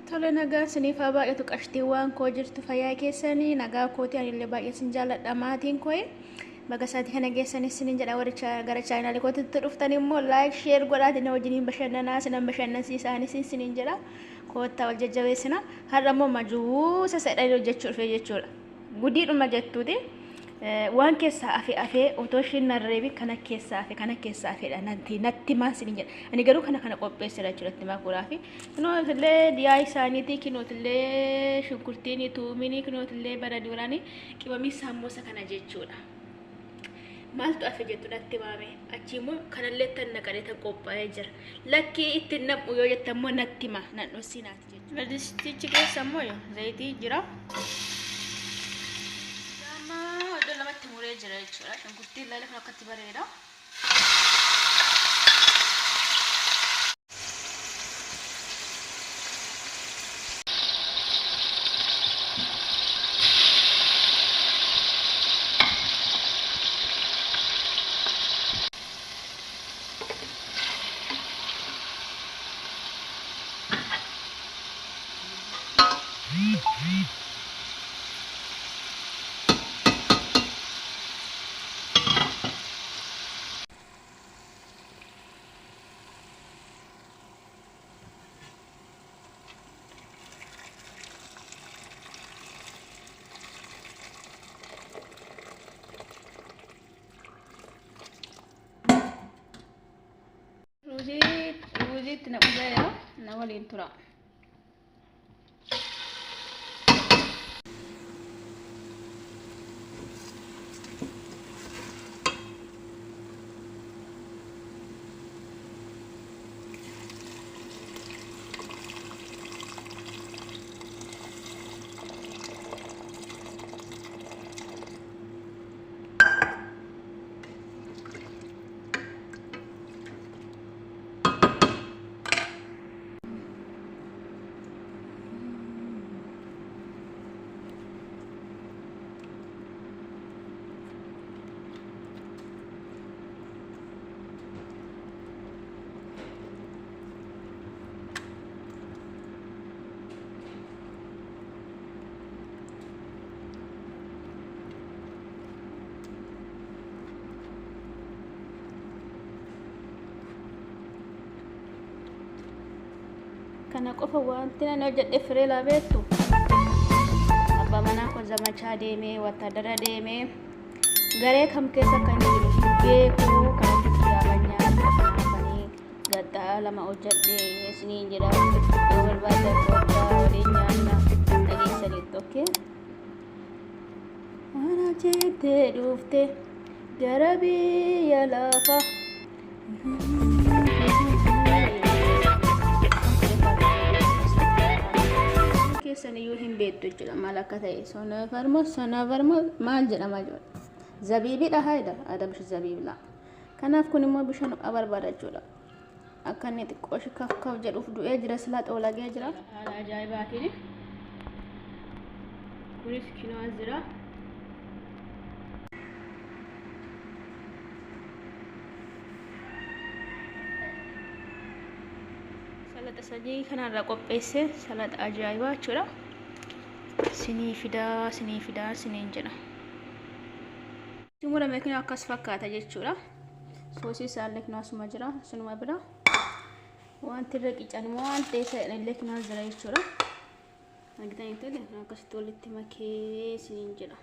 Tole nagaa siniif haa baay'atu qashtiiwwan koo jirtu fayyaa keessanii nagaa kooti ani illee baay'ee sin jaalladha maatiin koo baga isaati kana geessanii sinin jedha waricha gara chaayinaalii kootitti dhuftan immoo laayik sheer godhaati na wajjiniin bashannanaa sinan bashannansiisaanis sinin jedha koottaa wal jajjabeessina har'a immoo majuusa sadhanii hojjechuu dhufe jechuudha gudiidhuma jettuuti waan keessaa afee otoo ishiin narreebi kana keessaa afeedha natti maan sinin jedha ani garuu kana qopheessira jechuudha itti makuudhaafi kinootillee diyaa isaaniitii kinootillee shunkurtiinii tuuminii kinootillee baraduraanii qibamii saammosa kana jechuudha maaltu afe jettu natti maame achi immoo kanallee tan naqalee tan qophaa'ee jira lakkii itti nam'u yoo jettammoo natti ma nan dhossinaati jechuudha distichi keessa immoo zayitii jira lamatti muree jira jechuudha shunkurtiin illee kan akkatti bareeda Ruzit na ujaya na walin tura kana qofa wanti nan hojjedhe firee laabeettu abbaa manaa koo zamachaa deemee wattaadara deemee garee kam keessa kan jiru beekuu kan hojjetu yaabanyaa kanaafanii gaddaa lama hojjedhe isiniin jedha yoo barbaadda qooddaa waliin nyaanna dhageessanitti okkee ana jettee dhufte gara biyya lafa sani yoo hin beektu jira maal akka ta'e sona farmo maal jedhama jechuudha zabiibidha hayda adamshi zabiibla kanaaf kun immoo bishaan barbaada jechuudha akka inni xiqqoo kaf jedhuuf du'ee jira silaa xoolagee jira haala ajaa'ibaatiin kunis kinoo jira salata sadii kanarra qopheesse salata ajaa'ibaa jechuudha sinii fidaa siniin jedha murame kun akkas fakkaata jechuudha soosii isaallee kun asuma jira sunuma bira wanti irra qican immoo waan ta'e illee kun jira jechuudha argitanii akkasitti walitti makee siniin jedha